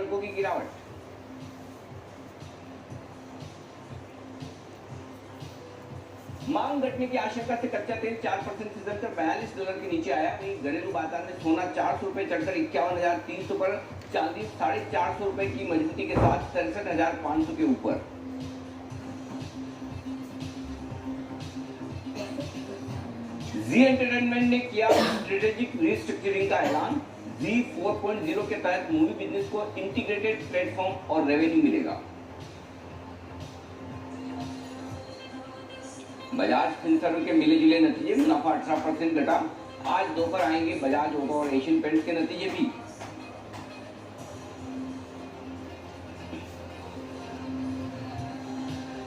अंकों की गिरावट। मांग घटने की आशंका से कच्चा तेल 4% से जलकर $42 के नीचे आया। वहीं घरेलू बाजार में सोना 400 रुपए चढ़कर 51,300 पर, चांदी 450 रुपए की मजबूती के साथ 63,500 के ऊपर। जी एंटरटेनमेंट ने किया स्ट्रेटेजिक रिस्ट्रक्चरिंग का ऐलान। जी 4.0 के तहत मूवी बिजनेस को इंटीग्रेटेड प्लेटफॉर्म और रेवेन्यू मिलेगा। बजाज फिनसर्व के मिले जुले नतीजे, मुनाफा 18% घटा। आज दोपहर आएंगे बजाज ऑटो और एशियन पेंट्स के नतीजे भी।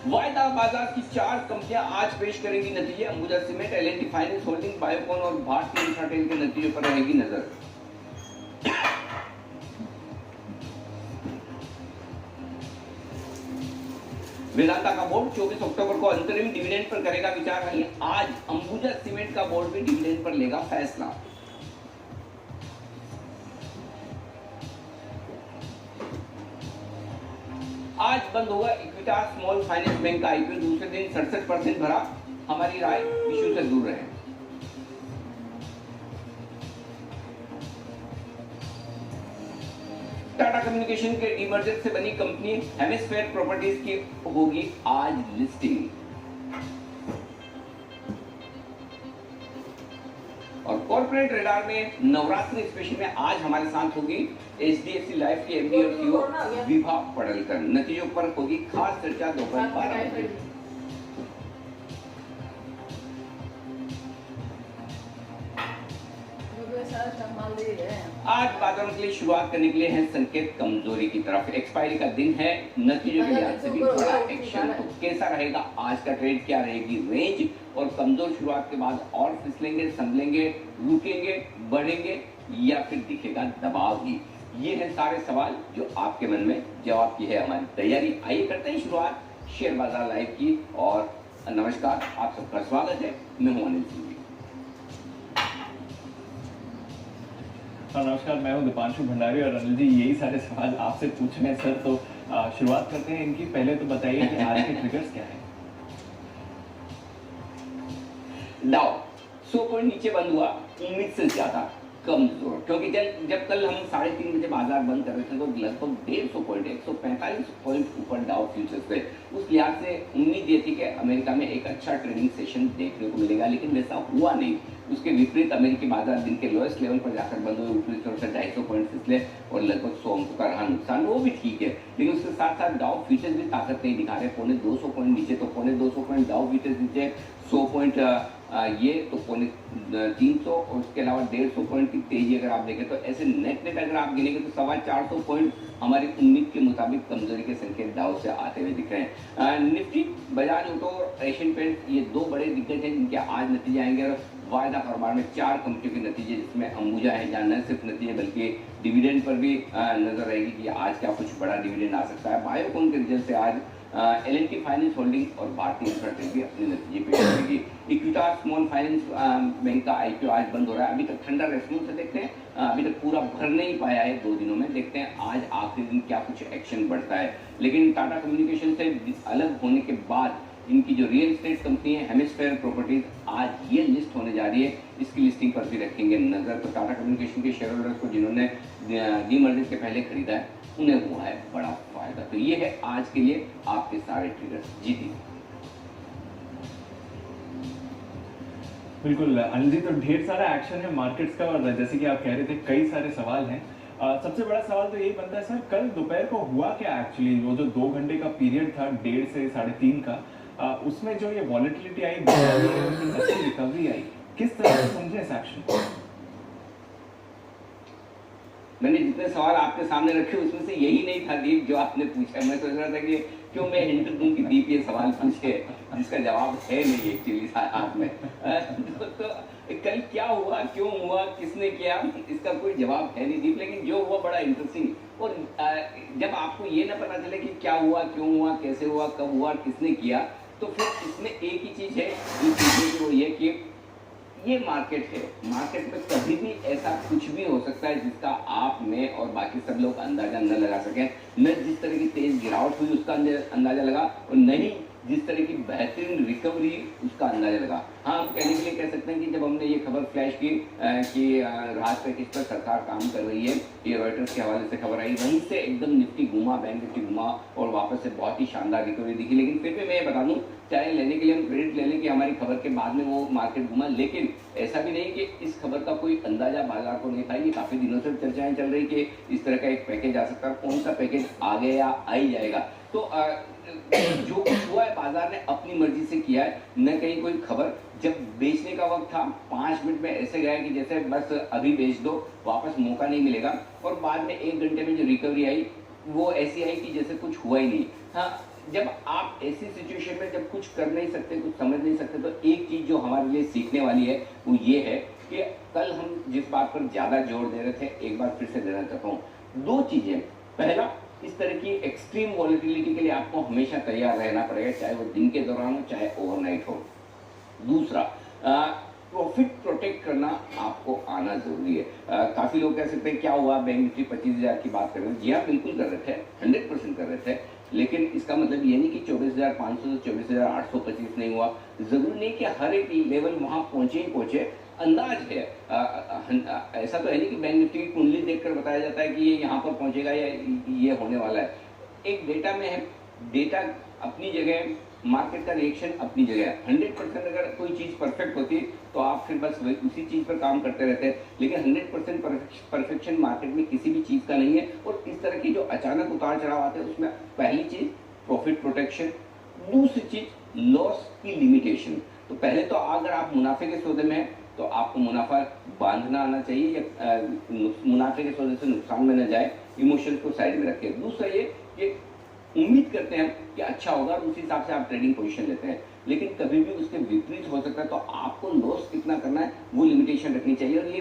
वायदा बाजार की 4 कंपनियां आज पेश करेंगी नतीजे। Ambuja cement, L&T finance holding, Biocon और भारतीय इंफ्राटेल के नतीजों पर रहेगी नजर। वेदांता का बोर्ड 24 अक्टूबर को अंतरिम डिविडेंड पर करेगा विचार। आज अंबुजा सीमेंट का बोर्ड भी डिविडेंड पर लेगा फैसला। आज बंद होगा इक्विटास स्मॉल फाइनेंस बैंक का आईपीओ। दूसरे दिन 67% भरा। हमारी राय, इश्यू से दूर रहे। टाटा कम्युनिकेशन के डीमर्जर से बनी कंपनी हेमिस्फेयर प्रॉपर्टीज की होगी आज लिस्टिंग। और कॉर्पोरेट रेडार में नवरात्रि स्पेशल में आज हमारे साथ होगी एचडीएफसी लाइफ की एमडी और सीईओ विभा पड़लकर। नतीजों पर होगी खास चर्चा दोपहर 12 बजे। आज बाजारों के लिए शुरुआत करने के लिए है संकेत कमजोरी की तरफ। एक्सपायरी का दिन है, नतीजों के लिहाज से भी बड़ा एक्शन। तो कैसा रहेगा आज का ट्रेड, क्या रहेगी रेंज, और कमजोर शुरुआत के बाद और फिसलेंगे, संभलेंगे, रुकेंगे, बढ़ेंगे या फिर दिखेगा दबाव ही? ये है सारे सवाल जो आपके मन में जवाब की है हमारी तैयारी। आइए करते हैं शुरुआत शेयर बाजार लाइव की। और नमस्कार, आप सबका स्वागत है। मैं हूं अनिल सिंह। नमस्कार, मैं हूं दीपांशु भंडारी और अनिल जी यही सारे सवाल आपसे पूछने हैं सर। तो शुरुआत करते हैं इनकी। पहले तो बताइए कि आज के ट्रिगर्स क्या हैं? डाउ 100 पॉइंट नीचे बंद हुआ, उम्मीद से ज्यादा कमजोर, क्योंकि जब कल हम 3:30 बजे बाजार बंद कर रहे थे तो लगभग 150 पॉइंट 145 पॉइंट ऊपर डाउ फ्यूचर्स पे। उस लिहाज से उम्मीद ये थी कि अमेरिका में एक अच्छा ट्रेडिंग सेशन देखने को मिलेगा, लेकिन वैसा हुआ नहीं। उसके विपरीत अमेरिकी बाजार दिन के लोएस्ट लेवल पर जाकर बंद हुए। ऊपरी तौर से 250 पॉइंट फिसले और लगभग 100 अंकों का रहा नुकसान। वो भी ठीक है, लेकिन उसके साथ साथ डाउ फ्यूचर्स भी ताकत नहीं दिखा रहे। 250 पॉइंट नीचे तो 250 पॉइंट डाउ फ्यूचर्स नीचे, 100 पॉइंट ये तो 350 और उसके अलावा 150 पॉइंट की तेजी अगर आप देखें तो ऐसे नेट अगर आप गिनेंगे तो 450 पॉइंट हमारी उम्मीद के मुताबिक कमजोरी के संकेत डाउ से आते हुए दिख रहे हैं। निफ्टी, बजाज ऑटो और एशियन पेंट ये 2 बड़े दिग्गज हैं जिनके आज नतीजे आएंगे। और वायदा कारोबार में 4 कंपनियों के नतीजे, जिसमें अंबुजा है जहाँ न सिर्फ नतीजे बल्कि डिविडेंड पर भी नजर रहेगी कि आज क्या कुछ बड़ा डिविडेंड आ सकता है। बायोकॉन के रिजल्ट से आज एल&टी फाइनेंस होल्डिंग और भारतीय इंफ्राटेल भी अपने नतीजे पेश करेगी। इक्विटास स्मॉल फाइनेंस बैंक का आईपीओ आज बंद हो रहा है। अभी तक ठंडा रेस्पॉन्स है, देखते हैं। अभी तक पूरा भर नहीं पाया है 2 दिनों में, देखते हैं आज आखिरी दिन क्या कुछ एक्शन बढ़ता है। लेकिन टाटा कम्युनिकेशन से अलग होने के बाद इनकी जो रियल एस्टेट कंपनी है हेमिस्फेयर प्रॉपर्टीज, आज ये लिस्ट होने जा रही है। इसकी लिस्टिंग पर भी रखेंगे नजर। तो टाटा कम्युनिकेशन के शेयर होल्डर्स को जिन्होंने डीमर्जर के पहले खरीदा है उन्हें हुआ है बड़ा फायदा। तो ये है आज के लिए आपके सारे ट्रिगर्स। जीती बिल्कुल अनिल जी, तो ढेर सारा एक्शन है मार्केट्स का और जैसे कि आप कह रहे थे कई सारे सवाल हैं। सबसे बड़ा सवाल तो यही बनता है सर, कल दोपहर को हुआ क्या एक्चुअली? वो जो 2 घंटे का पीरियड था 1.5 से 3.5 का, उसमें जो ये वॉलेटिलिटी आई, रिकवरी आई, किस तरह से समझे इस एक्शन को? मैंने जितने सवाल आपके सामने रखे उसमें से यही नहीं था दीप जो आपने पूछा। मैं सोच रहा था कि क्यों मैं हिंट दूं कि दीप ये सवाल पूछे जिसका जवाब है नहीं एक्चुअली आप में। तो कल क्या हुआ, क्यों हुआ, किसने किया, इसका कोई जवाब है नहीं दीप, लेकिन जो हुआ बड़ा इंटरेस्टिंग। और जब आपको ये ना पता चले कि क्या हुआ, क्यों हुआ, कैसे हुआ, कब हुआ, किसने किया, तो फिर इसमें एक ही चीज है, वो ये कि ये मार्केट है, मार्केट में कभी भी ऐसा कुछ भी हो सकता है जिसका आप, मैं और बाकी सब लोग अंदाजा न लगा सकें। न जिस तरह की तेज गिरावट हुई उसका अंदाजा लगा, और न ही जिस तरह की बेहतरीन रिकवरी उसका अंदाजा लगा। हाँ, हम कहने के लिए कह सकते हैं कि जब हमने ये खबर फ्लैश की कि राहत पैकेज पर सरकार काम कर रही है, ये रॉयटर्स के हवाले से खबर आई, वहीं से एकदम निफ्टी घूमा, बैंक निफ्टी घूमा और वापस से बहुत ही शानदार रिकवरी दिखी। लेकिन फिर भी मैं ये बता दूं, चाहे लेने के लिए हम क्रेडिट ले लें कि हमारी खबर के बाद में वो मार्केट घूमा, लेकिन ऐसा भी नहीं कि इस खबर का कोई अंदाजा बाजार को नहीं था। ये काफी दिनों से चर्चाएं चल रही कि इस तरह का एक पैकेज आ सकता है, कौन सा पैकेज आगे या आ ही जाएगा। तो जो कुछ हुआ है बाजार ने अपनी मर्जी से किया है, न कहीं कोई खबर। जब बेचने का वक्त था 5 मिनट में ऐसे गया कि जैसे बस अभी बेच दो, वापस मौका नहीं मिलेगा, और बाद में 1 घंटे में जो रिकवरी आई वो ऐसी आई कि जैसे कुछ हुआ ही नहीं। हाँ, जब आप ऐसी सिचुएशन में जब कुछ कर नहीं सकते, कुछ समझ नहीं सकते, तो एक चीज जो हमारे लिए सीखने वाली है वो ये है कि कल हम जिस बात पर ज्यादा जोर दे रहे थे, एक बार फिर से देना चाहता हूँ। 2 चीजें। पहला, इस तरह की एक्सट्रीम वॉलेटिलिटी के लिए आपको हमेशा तैयार रहना पड़ेगा, चाहे वो दिन के दौरान हो चाहे ओवरनाइट हो। दूसरा, प्रॉफिट प्रोटेक्ट करना आपको आना जरूरी है। काफी लोग कह सकते हैं क्या हुआ, बैंक निफ्टी 25,000 की बात कर रहे हैं। जी हाँ, बिल्कुल कर रहे थे, 100% कर रहे थे, लेकिन इसका मतलब ये नहीं कि 24,500 से 24,825 नहीं हुआ। जरूरी नहीं कि हर एक लेवल वहां पहुंचे ही पहुंचे, अंदाज है। ऐसा तो है नहीं कि बैंक निफ्टी की कुंडली देखकर बताया जाता है कि ये यहाँ पर पहुंचेगा या ये होने वाला है। एक डेटा में है, डेटा अपनी जगह, मार्केट का रिएक्शन अपनी जगह है। 100% अगर कोई चीज परफेक्ट होती तो आप फिर बस उसी चीज पर काम करते रहते हैं, लेकिन 100% परफेक्शन मार्केट में किसी भी चीज का नहीं है। और इस तरह की जो अचानक उतार चढ़ाव आते हैं उसमें पहली चीज प्रॉफिट प्रोटेक्शन, दूसरी चीज लॉस की लिमिटेशन। तो पहले तो अगर आप मुनाफे के सौदे में हैं तो आपको मुनाफा बांधना आना चाहिए, या मुनाफे के सौदे से नुकसान में न जाए, इमोशंस को साइड में रखें। दूसरा ये कि उम्मीद करते हैं कि अच्छा होगा, उस हिसाब से आप ट्रेडिंग पोजीशन लेते हैं, लेकिन कभी भी उसके विपरीत हो सकता है। तो आपको लॉस कितना करना है वो लिमिटेशन रखनी चाहिए। और ये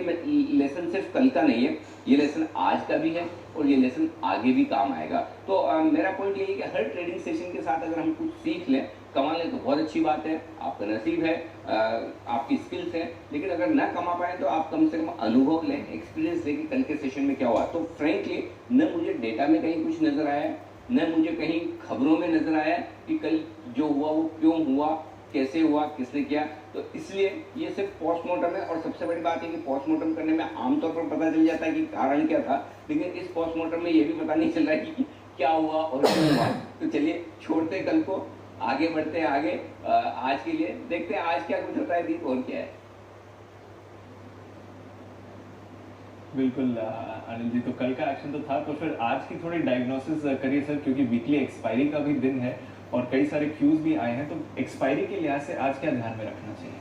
लेसन सिर्फ कल का नहीं है, ये लेसन आज का भी है और ये लेसन आगे भी काम आएगा। तो मेरा पॉइंट ये है कि हर ट्रेडिंग सेशन के साथ अगर हम कुछ सीख लें, कमा लें, तो बहुत अच्छी बात है, आपका नसीब है, आपकी स्किल्स है। लेकिन अगर ना कमा पाए तो आप कम से कम अनुभव लें, एक्सपीरियंस लें कि कल के सेशन में क्या हुआ। तो फ्रेंकली न मुझे डेटा में कहीं कुछ नजर आया है, न मुझे कहीं खबरों में नजर आया कि कल जो हुआ वो क्यों हुआ, कैसे हुआ, किसने किया। तो इसलिए ये सिर्फ पोस्टमार्टम है। और सबसे बड़ी बात है कि पोस्टमार्टम करने में आमतौर पर पता चल जाता है कि कारण क्या था, लेकिन इस पोस्टमार्टम में ये भी पता नहीं चल रहा है कि क्या हुआ और क्यों हुआ। तो चलिए छोड़ते कल को, आगे बढ़ते हैं आगे। आज के लिए देखते हैं आज क्या कुछ होता है, दीप और क्या है। बिल्कुल अनिल जी, तो कल का एक्शन तो था, तो फिर आज की थोड़ी डायग्नोसिस करिए सर, क्योंकि वीकली एक्सपायरी का भी दिन है और कई सारे क्यूज भी आए हैं। तो एक्सपायरी के लिहाज से आज क्या ध्यान में रखना चाहिए?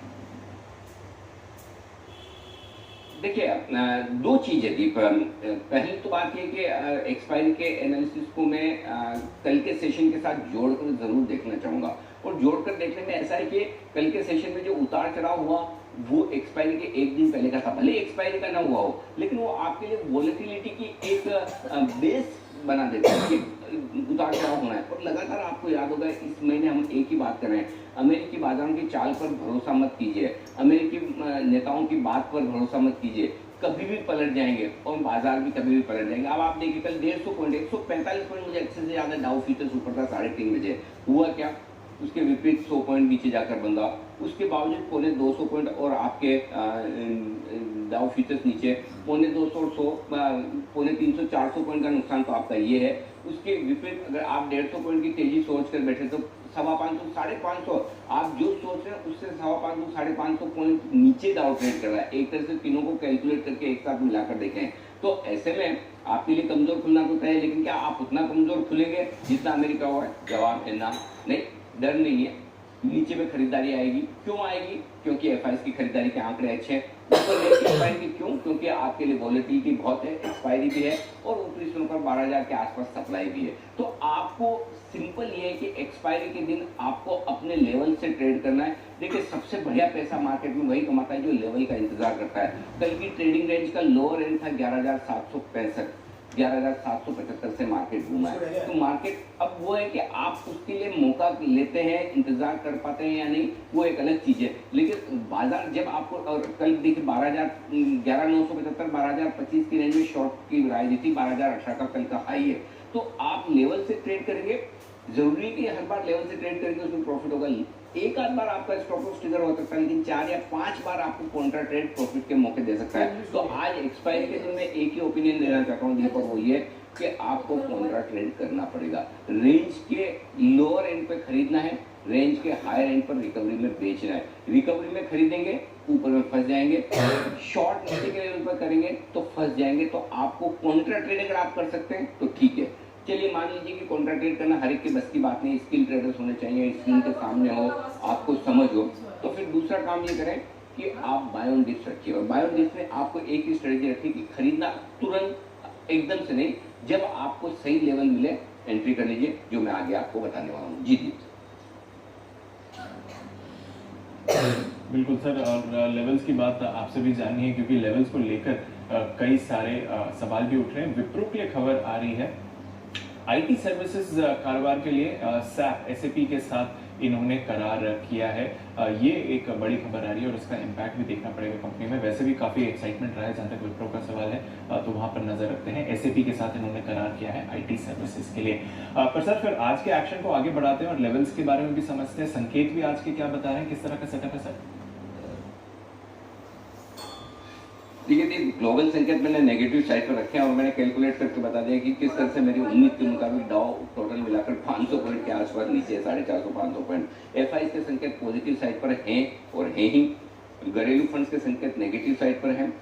देखिए, 2 चीज है दीप। पहली तो बात ये कि एक्सपायरी के एनालिसिस को मैं कल के सेशन के साथ जोड़कर जरूर देखना चाहूंगा। और जोड़कर देखने में ऐसा है कि कल के सेशन में जो उतार चढ़ाव हुआ वो एक्सपायरी के 1 दिन पहले का था। भले एक्सपायरी का ना हुआ हो, लेकिन वो आपके लिए वॉलेटिलिटी की एक बेस बना देता है कि उतार चढ़ाव होना है। और लगातार आपको याद होगा इस महीने हम एक ही बात कर रहे हैं, अमेरिकी बाजारों की चाल पर भरोसा मत कीजिए, अमेरिकी नेताओं की बात पर भरोसा मत कीजिए, कभी भी पलट जाएंगे और बाजार भी कभी भी पलट जाएंगे। अब आप देखिए कल 150 पॉइंट, 145 पॉइंट मुझे अच्छे से ज्यादा डाउ फ्यूचर्स ऊपर था 3:30 बजे, हुआ क्या, उसके विपरीत 100 पॉइंट नीचे जाकर बंदा, उसके बावजूद 250 पॉइंट और आपके डाउ फ्यूचर्स नीचे 250 और 100, 350 400 पॉइंट का नुकसान तो आपका ये है। उसके विपरीत अगर आप 150 पॉइंट की तेजी सोच कर बैठे तो 550, 550, आप जो सोच रहे हैं उससे 550, 550 पॉइंट नीचे डाउ ट्रेड कर रहा है। एक तरह से तीनों को कैलकुलेट करके एक साथ मिलाकर देखें तो ऐसे में आपके लिए कमजोर खुलना तो तय है, लेकिन क्या आप उतना कमजोर खुलेंगे जितना अमेरिका हुआ है? जवाब है ना, नहीं, डर नहीं है। नीचे में खरीदारी आएगी, क्यों आएगी? क्योंकि एफआईएस की खरीदारी के आंकड़े अच्छे हैं। ऊपर लेके आएगी क्यों? क्योंकि आपके लिए वॉलेटिलिटी बहुत है, एक्सपायरी भी है और ऊपरी स्तर पर 12,000 के आसपास सप्लाई भी है। तो आपको सिंपल ये है कि एक्सपायरी के दिन आपको अपने लेवल से ट्रेड करना है। देखिए, सबसे बढ़िया पैसा मार्केट में वही कमाता है जो लेवल का इंतजार करता है। कल की ट्रेडिंग रेंज का लोअर एंड था 11,765, 11,775 से मार्केट घूमा है। तो मार्केट अब वो है कि आप उसके लिए मौका लेते हैं, इंतजार कर पाते हैं या नहीं, वो एक अलग चीज है। लेकिन बाजार जब आपको, और कल देखिए 11,975 12,025 की रेंज में शॉर्ट की राय थी, 12,018 का कल का हाई है। तो आप लेवल से ट्रेड करेंगे, जरूरी कि हर बार लेवल से ट्रेड करेंगे उसमें प्रॉफिट होगा। एक आध बार आपका स्टॉप लॉस ट्रिगर हो सकता है, लेकिन 4 या 5 बार आपको कॉन्ट्रा ट्रेड प्रॉफिट के मौके दे सकता है। तो आज एक्सपायरी के दिन में एक ही ओपिनियन देना चाहता हूँ दीपक, वो ये कि आपको कॉन्ट्रा ट्रेड करना पड़ेगा। रेंज के लोअर एंड पे खरीदना है, रेंज के हायर एंड पर रिकवरी में बेचना है। रिकवरी में खरीदेंगे ऊपर में फंस जाएंगे, शॉर्ट नीचे के लेवल पर करेंगे तो फंस जाएंगे। तो आपको कॉन्ट्रा ट्रेड अगर आप कर सकते हैं तो ठीक है। चलिए मान लीजिए कि कॉन्ट्रा ट्रेड करना हर एक के बस की बात नहीं, स्किल ट्रेडर्स होने चाहिए, स्क्रीन के सामने हो, आपको समझ हो। तो फिर दूसरा काम ये करें कि आप बाय ऑन डिप्स रखिए, और बाय ऑन डिप्स में आपको एक ही स्ट्रेटेजी रखिए कि खरीदना तुरंत एकदम से नहीं, जब आपको सही लेवल मिले एंट्री कर लीजिए, जो मैं आगे आपको बताने वाला हूँ। जी जी बिल्कुल सर, और लेवल्स की बात आपसे भी जाननी है, क्योंकि लेवल्स को लेकर कई सारे सवाल भी उठ रहे हैं। विप्रो के लिए खबर आ रही है, आईटी सर्विसेज कारोबार के लिए सैप एसएपी के साथ इन्होंने करार किया है। ये एक बड़ी खबर आ रही है और इसका इम्पैक्ट भी देखना पड़ेगा कंपनी में। वैसे भी काफी एक्साइटमेंट रहा है, जहां तक विप्रो का सवाल है तो वहां पर नजर रखते हैं। एसएपी के साथ इन्होंने करार किया है आईटी सर्विसेज के लिए। पर सर फिर आज के एक्शन को आगे बढ़ाते हैं और लेवल्स के बारे में भी समझते हैं। संकेत भी आज के क्या बता रहे हैं, किस तरह का सेटअप है सर? देखिए, ग्लोबल संकेत मैंने नेगेटिव साइड पर रखे हैं, और मैंने कैलकुलेट करके बता दिया कि किस तरह से मेरी उम्मीद के मुताबिक डाउ टोटल मिलाकर 500 पॉइंट के आसपास नीचे है, 450-500 पॉइंट। एफआई के संकेत पॉजिटिव साइड पर हैं और हैं ही। घरेलू फंड्स के संकेत नेगेटिव साइड पर हैं।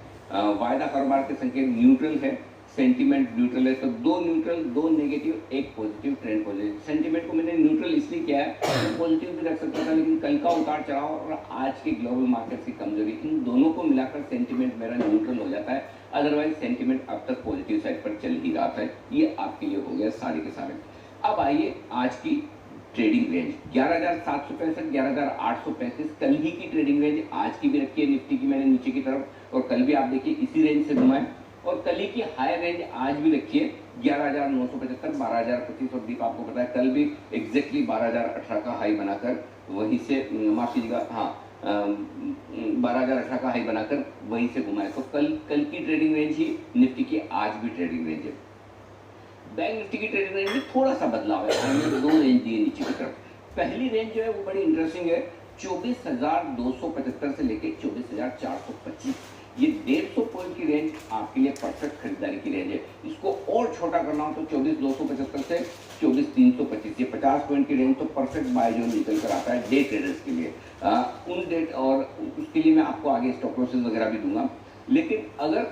वायदा कारोबार के संकेत न्यूट्रल है, सेंटीमेंट न्यूट्रल है। तो 2 neutral, 2 negative, 1 positive, trend positive. Sentiment को मैंने न्यूट्रल इसलिए किया है, पॉजिटिव भी रख सकता था, लेकिन कल का उतार चढ़ाव और आज की ग्लोबल मार्केट की कमजोरी, इन दोनों को मिलाकर सेंटीमेंट मेरा न्यूट्रल हो जाता है। अदरवाइज सेंटीमेंट अब तक पॉजिटिव साइड पर चल ही रहा था। ये आपके लिए हो गया सारे के सारे। अब आइए आज की ट्रेडिंग रेंज 11,765, 11,835 कल ही की ट्रेडिंग रेंज आज की भी रखी है निफ्टी की मैंने नीचे की तरफ, और कल भी आप देखिए इसी रेंज से घुमाए। और कल ही की हायर रेंज आज भी रखिए 11,975, 12,025। और दीप आपको पता है कल भी एग्जैक्टली 12,018 का हाई बनाकर वहीं से, माफ कीजिएगा, हाँ 12,018 का हाई बनाकर वहीं से घुमाए। तो कल की ट्रेडिंग रेंज ही निफ्टी की आज भी ट्रेडिंग रेंज है। बैंक निफ्टी की ट्रेडिंग रेंज में थोड़ा सा बदलाव है, हमने 2 रेंज दिए नीचे की तरफ। पहली रेंज जो है वो बड़ी इंटरेस्टिंग है, 24,275 से लेके 24,425। ये 150 पॉइंट की रेंज आपके लिए परफेक्ट खरीदारी की रेंज है। इसको और छोटा करना हो तो 24,275 से 24,325, ये 50 पॉइंट की रेंज तो परफेक्ट बाय जोन निकल कर आता है डे ट्रेडर्स के लिए। उन डेट, और उसके लिए मैं आपको आगे स्टॉप लॉसेस वगैरह भी दूंगा। लेकिन अगर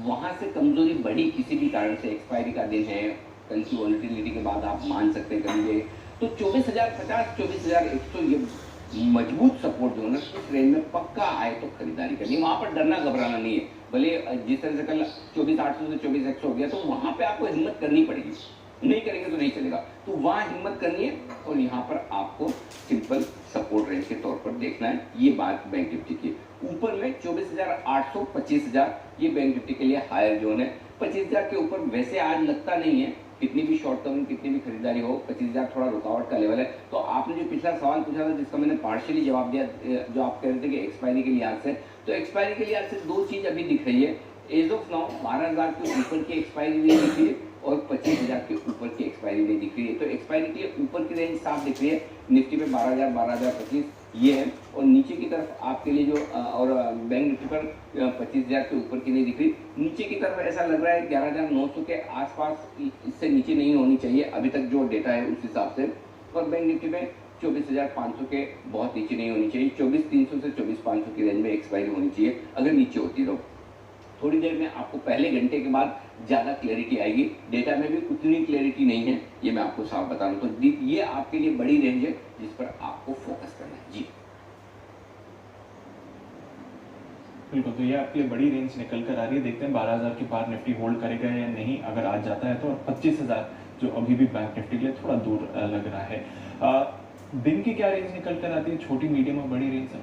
वहां से कमजोरी बढ़ी किसी भी कारण से, एक्सपायरी का दिन है, कल की वॉलिटिलिटी के बाद आप मान सकते हैं करेंगे, तो 24,050, 24,100 ये मजबूत सपोर्ट जो है ना, इस रेंज में पक्का आए तो खरीदारी करनी है। वहां पर डरना घबराना नहीं है। भले जिस तरह से कल 24,800 से 24,100 हो गया, तो वहां पे आपको हिम्मत करनी पड़ेगी, नहीं करेंगे तो नहीं चलेगा। तो वहां हिम्मत करनी है, और यहाँ पर आपको सिंपल सपोर्ट रेंज के तौर पर देखना है। ये बात बैंक निफ्टी की। ऊपर में 24,800, 25,000 ये बैंक निफ्टी के लिए हायर जोन है। 25,000 के ऊपर वैसे आज लगता नहीं है, कितनी भी शॉर्ट टर्म, कितनी भी खरीदारी हो, 25,000 थोड़ा रुकावट का लेवल है। तो आपने जो पिछला सवाल पूछा था, जिसका मैंने पार्शियली जवाब दिया, जो आप कह रहे थे कि एक्सपायरी के लिहाज से, तो एक्सपायरी के लिहाज से 2 चीज अभी दिख रही है। एज ऑफ नाउ 12,000 के ऊपर की एक्सपायरी नहीं दिख रही है, और 25,000 के ऊपर की एक्सपायरी नहीं दिख रही है। तो एक्सपायरी के लिए ऊपर की रेंज साफ दिख रही है, निफ्टी में 12,000, 12,025 ये है, और नीचे की तरफ आपके लिए जो और बैंक निफ्टी पर 25,000 के ऊपर की नहीं दिख रही। नीचे की तरफ ऐसा लग रहा है 11,900 के आसपास, इससे नीचे नहीं होनी चाहिए अभी तक जो डेटा है उस हिसाब से। और बैंक निफ्टी में 24,500 के बहुत नीचे नहीं होनी चाहिए, 24,300 से 24,500 की रेंज में एक्सपायरी होनी चाहिए। अगर नीचे होती तो थोड़ी देर में आपको पहले घंटे के बाद ज्यादा क्लैरिटी आएगी। डेटा में भी उतनी क्लैरिटी नहीं है, ये मैं आपको साफ बता रहा हूं। तो ये आपके लिए बड़ी रेंज है जिस पर आपको फोकस करना है। जी बिल्कुल, तो ये आपके लिए बड़ी रेंज निकल कर आ रही है। देखते हैं 12,000 के पार निफ्टी होल्ड करेगा या नहीं। अगर आज जाता है तो, और 25,000 जो अभी भी बैंक निफ्टी के लिए थोड़ा दूर लग रहा है। दिन की क्या रेंज निकल कर आती है, छोटी, मीडियम और बड़ी रेंज है?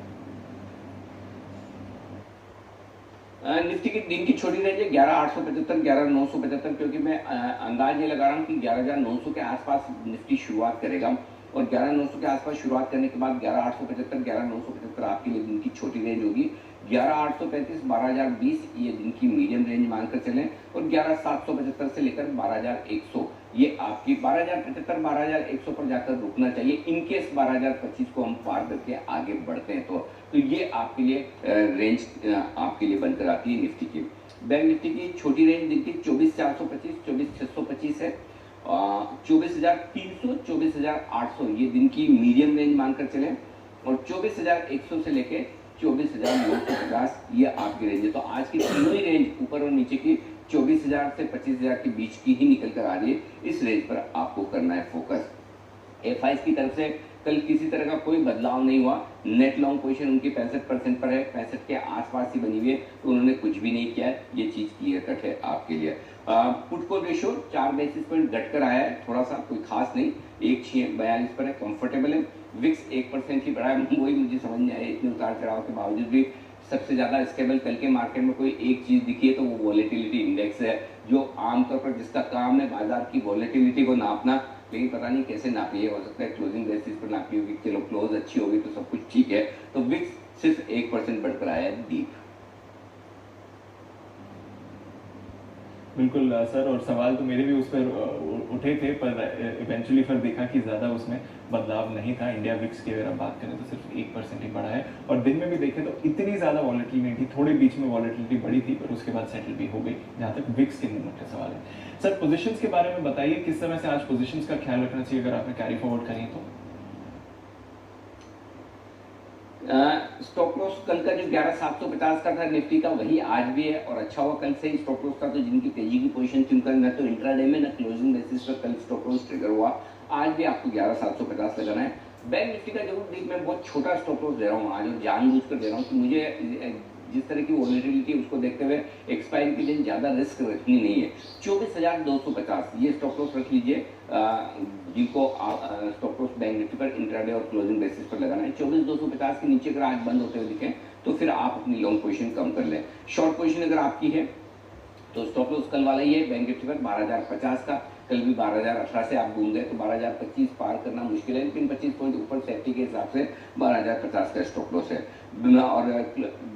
निफ्टी की दिन की छोटी रेंज है 11,875 11,975, क्योंकि मैं अंदाज ये लगा रहा हूँ कि 11,900 के आसपास निफ्टी शुरुआत करेगा, और 11,900 के आसपास शुरुआत करने के बाद 11,875 11,975 आपके लिए दिन की छोटी रेंज होगी। 11,835 12,020 ये दिन की मीडियम रेंज मानकर चलें, और 11,775 से लेकर 12,100 ये आपकी 12,075 12,100 पर जाकर रुकना चाहिए। इनकेस 12,025 को हम पार करके आगे बढ़ते हैं तो ये आपके लिए रेंज आपके लिए बनकर आती है निफ्टी की। बैंक निफ्टी की छोटी रेंज दिन की 24,425 24,625 है, 24,300 24,800 ये दिन की मीडियम रेंज मानकर चलें, और 24,100 से लेके 24,950 ये आपकी रेंज है। तो आज की तीनों ही रेंज ऊपर और नीचे की 24,000 से 25,000 के बीच की ही निकल कर आ रही है। इस रेंज पर आपको करना है फोकस। एफआईज की तरफ से कल किसी तरह का कोई बदलाव नहीं हुआ। नेट लॉन्ग पोजीशन उनकी 65% पर है, 65 के आसपास ही बनी हुई है, तो उन्होंने कुछ भी नहीं किया है। ये चीज क्लियर कट है आपके लिए। Put call ratio 4 basis point घटकर आया है, थोड़ा सा, कोई खास नहीं, 1.42 पर है, कंफर्टेबल है। विक्स 1% ही बढ़ा है, वही मुझे समझ नहीं आया, इतने उतार चढ़ाव के बावजूद भी सबसे ज्यादा स्टेबल कल के मार्केट में कोई एक चीज दिखी है तो वो वॉलेटिलिटी इंडेक्स है, जो आमतौर पर जिसका काम है बाजार की वॉलेटिलिटी को नापना, लेकिन पता नहीं कैसे नापी है। हो सकता है क्लोजिंग बेसिस पर नापी होगी, चलो क्लोज अच्छी होगी तो सब कुछ ठीक है। तो विक्स सिर्फ 1% बढ़कर आया है डीप। बिल्कुल सर, और सवाल तो मेरे भी उस पर उठे थे, पर इवेंचुअली फिर देखा कि ज़्यादा उसमें बदलाव नहीं था। इंडिया विक्स की अगर हम बात करें तो सिर्फ 1% ही बढ़ा है, और दिन में भी देखें तो इतनी ज़्यादा वॉलेटिलिटी नहीं थी, थोड़े बीच में वॉलेटिलिटी बढ़ी थी, पर उसके बाद सेटल भी हो गई, जहाँ तक विक्स के मूवमेंट का सवाल है। सर पोजिशंस के बारे में बताइए, किस तरह से आज पोजिशंस का ख्याल रखना चाहिए अगर आपने कैरी फॉरवर्ड करें तो? स्टॉप लॉस कल का जो 11,750 का था निफ्टी का, वही आज भी है, और अच्छा हुआ कल से ही स्टॉप लॉस था। तो जिनकी तेजी की पोजीशन थी उनका न तो इंट्राडे में न क्लोजिंग बेसिस पर कल स्टॉप लॉस ट्रिगर हुआ। आज भी आपको 11,750 लगाना है। बैंक निफ्टी का जरूर देख, मैं बहुत छोटा स्टॉप लॉस दे रहा हूँ आज, और जानबूझकर दे रहा हूँ कि मुझे जिस तरह की वॉलेटिलिटी उसको देखते हुए एक्सपायरी के दिन ज्यादा रिस्क रखनी नहीं है। 24,250 ये स्टॉप लॉस रख लीजिए, जिनको स्टॉप लॉस बैंक निफ्टी पर इंट्राडे और क्लोजिंग बेसिस पर लगाना है। 24,250 के नीचे अगर आज बंद होते हुए दिखे तो फिर आप अपनी लॉन्ग पोजीशन कम कर लें। शॉर्ट पोजीशन अगर आपकी है तो स्टॉप लॉस कल वाला ही है बैंक निफ्टी पर 12,050 का। कल भी 12,018 से आप घूम गए, तो 12,025 पार करना मुश्किल है, लेकिन 25 पॉइंट ऊपर सेफ्टी के हिसाब से 12,050 का स्टॉप लॉस है। और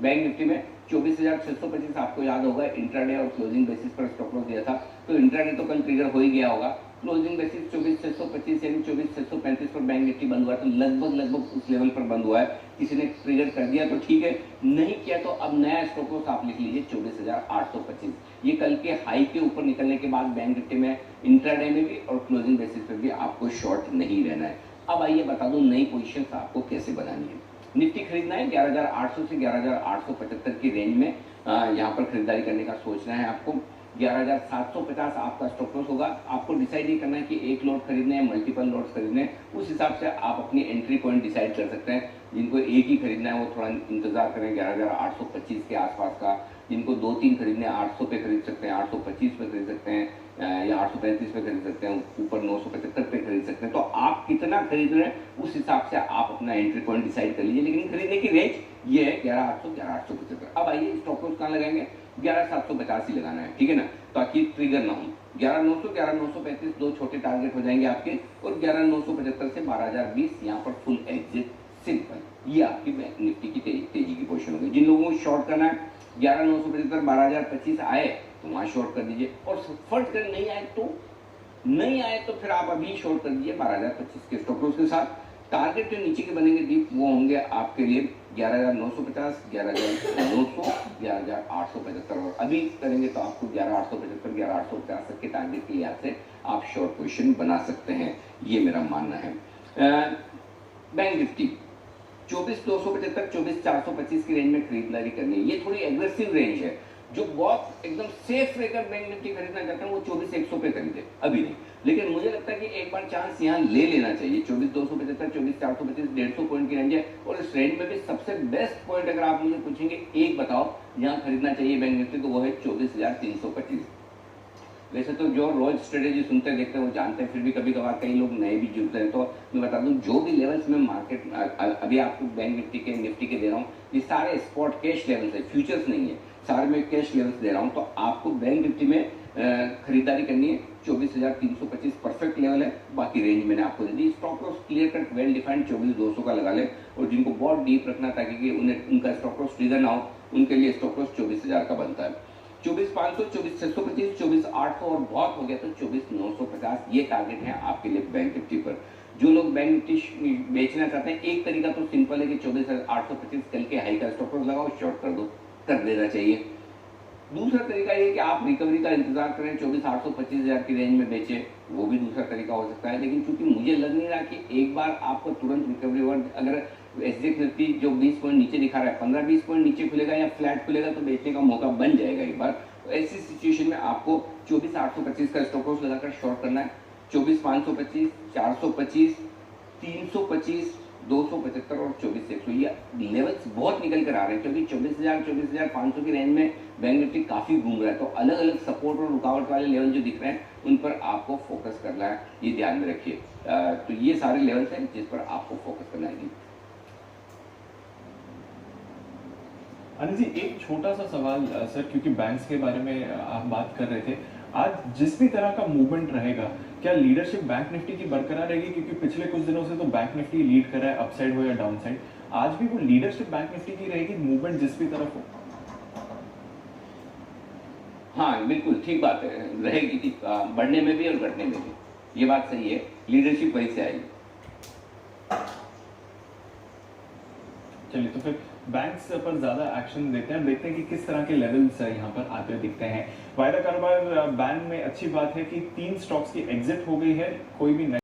बैंक निफ्टी में 24,625 आपको याद होगा इंट्राडे और क्लोजिंग बेसिस पर स्टॉप लॉस दिया था, तो इंट्राडे तो कल ट्रिगर हो ही गया होगा। क्लोजिंग बेसिस 24,625 यानी 24,635 पर बैंक निफ्टी बंद हुआ है, तो लगभग उस लेवल पर बंद हुआ है। किसी ने ट्रिगर कर दिया तो ठीक है, नहीं किया तो अब नया स्टॉप लॉस आप लिख लीजिए 24,825। ये कल के हाई के ऊपर निकलने के बाद बैंक निफ्टी में इंट्राडे में भी और क्लोजिंग बेसिस पर भी आपको शॉर्ट नहीं रहना है। अब आइए बता दूं नई पोजीशन आपको कैसे बनानी है। निफ्टी खरीदना है 11,800 से 11,875 की रेंज में, यहाँ पर खरीदारी करने का सोचना है आपको। 11,750 आपका स्टॉप लॉस होगा। आपको डिसाइड ये करना है कि एक लॉट खरीदने हैं, मल्टीपल लॉट्स खरीदने हैं, उस हिसाब से आप अपनी एंट्री पॉइंट डिसाइड कर सकते हैं। जिनको एक ही खरीदना है वो थोड़ा इंतजार करें 11,825 के आसपास का। जिनको 2-3 खरीदने हैं 800 पे खरीद सकते हैं, 825 पे खरीद सकते हैं, या 835 पे खरीद सकते हैं, ऊपर 975 पे खरीद सकते हैं। तो आप कितना खरीद रहे हैं उस हिसाब से आप अपना एंट्री पॉइंट डिसाइड कर लीजिए, लेकिन खरीदने की रेंज ये है 11,800 11,875। अब आइए स्टॉप लॉस कहाँ लगाएंगे, 11,750 ही लगाना है, ठीक है ना, ताकि ट्रिगर ना हो। 11,900 11,935 दो छोटे टारगेट हो जाएंगे आपके, और 11,975 से 12,020 यहाँ पर फुल एग्जिट सिंपल। ये आपकी बैंक निफ्टी की तेजी की पोजीशन होगी। जिन लोगों को शॉर्ट करना है 11,975 12,025 आए तो वहां शॉर्ट कर दीजिए, और फट कर नहीं आए तो फिर आप अभी शॉर्ट कर दीजिए 12,025 के स्टॉप लॉस के साथ। टारगेट जो नीचे के बनेंगे डीप वो होंगे आपके लिए 11,950 11,900 11,875, और अभी करेंगे तो आपको 11,875 11,850 तक के टारगेट के लिहाज से आप शॉर्ट पोजीशन बना सकते हैं, ये मेरा मानना है। बैंक निफ्टी 24,275 24,425 की रेंज में खरीदारी करनी है। ये थोड़ी एग्रेसिव रेंज है। जो बहुत एकदम सेफ रहकर बैंक निफ्टी खरीदना चाहते हैं वो 24,100 पे खरीदे, अभी नहीं, लेकिन मुझे लगता है कि एक बार चांस यहाँ ले लेना चाहिए। 24,275 24,425 150 पॉइंट की रेंज है, और इस रेंज में भी सबसे बेस्ट पॉइंट अगर आप मुझे पूछेंगे एक बताओ यहाँ खरीदना चाहिए बैंक निफ्टी, तो वो है 24,325। वैसे तो जो रोज स्ट्रेटेजी सुनते देखते हैं वो जानते हैं, फिर भी कभी कभार कई लोग नए भी जुड़ते हैं। तो मैं बता दूं जो भी लेवल्स में मार्केट अभी आपको बैंक निफ्टी के दे रहा हूँ, ये सारे स्पॉट कैश लेवल्स है, फ्यूचर्स नहीं है। सारे में कैश लेवल्स दे रहा हूँ, तो आपको बैंक निफ्टी में खरीदारी करनी है। 24,325 परफेक्ट लेवल है, बाकी रेंज मैंने आपको दे दी। Stop loss clear cut well defined 24,200 का लगा ले, और जिनको बहुत डीप रखना ताकि कि उन्हें उनका स्टॉप लॉस ट्रिगर ना हो, उनके लिए स्टॉप लॉस 24,000 का बनता है। 24,500, 24,625, 24,800 और बहुत हो गया तो 24,950 ये टारगेट है आपके लिए बैंक निफ्टी पर। जो लोग बैंक निफ्टी बेचना चाहते हैं, एक तरीका तो सिंपल है कि 24,825 कल के हाई का स्टॉप लॉस लगाओ, शॉर्ट कर दो, कर देना चाहिए। दूसरा तरीका ये कि आप रिकवरी का इंतजार करें, 24,825,000 की रेंज में बेचे, वो भी दूसरा तरीका हो सकता है। लेकिन चूंकि मुझे लग नहीं रहा कि एक बार आपको तुरंत रिकवरी हो, अगर एसजेएक्स निफ्टी जो 20 पॉइंट नीचे दिखा रहा है, 15-20 पॉइंट नीचे खुलेगा या फ्लैट खुलेगा तो बेचने का मौका बन जाएगा एक बार। तो ऐसी सिचुएशन में आपको 24,825 का स्टॉप लॉस लगाकर शॉर्ट करना है। 24,525, 425, 325, 275 और 24,100 ये लेवल्स बहुत निकल कर आ रहे हैं, क्योंकि 24,000, 24,500 की रेंज में बैंक निफ्टी काफी घूम रहा है। तो अलग अलग सपोर्ट और रुकावट वाले लेवल जो दिख रहे हैं, उन पर आपको फोकस करना है, ये ध्यान में रखिए। तो ये सारे लेवल्स हैं जिस पर आपको फोकस करना है। अनिल जी, एक छोटा सा सवाल सर, क्योंकि बैंक्स के बारे में आप बात कर रहे थे, आज जिस भी तरह का मूवमेंट रहेगा, क्या लीडरशिप बैंक निफ्टी की बरकरार रहेगी? क्योंकि पिछले कुछ दिनों से तो बैंक निफ्टी लीड कर रहा है, अपसाइड हो या डाउन साइड, आज भी वो लीडरशिप बैंक निफ्टी की रहेगी, मूवमेंट जिस भी तरफ हो? हाँ बिल्कुल ठीक बात है, रहेगी थी बढ़ने में भी और घटने में भी, ये बात सही है। लीडरशिप वहीं से आएगी। चलिए, तो फिर बैंक्स पर ज्यादा एक्शन देते हैं, देखते हैं कि किस तरह के लेवल्स यहाँ पर आते हुए दिखते हैं। वायदा कारोबार बैन में अच्छी बात है कि 3 स्टॉक्स की एग्जिट हो गई है, कोई भी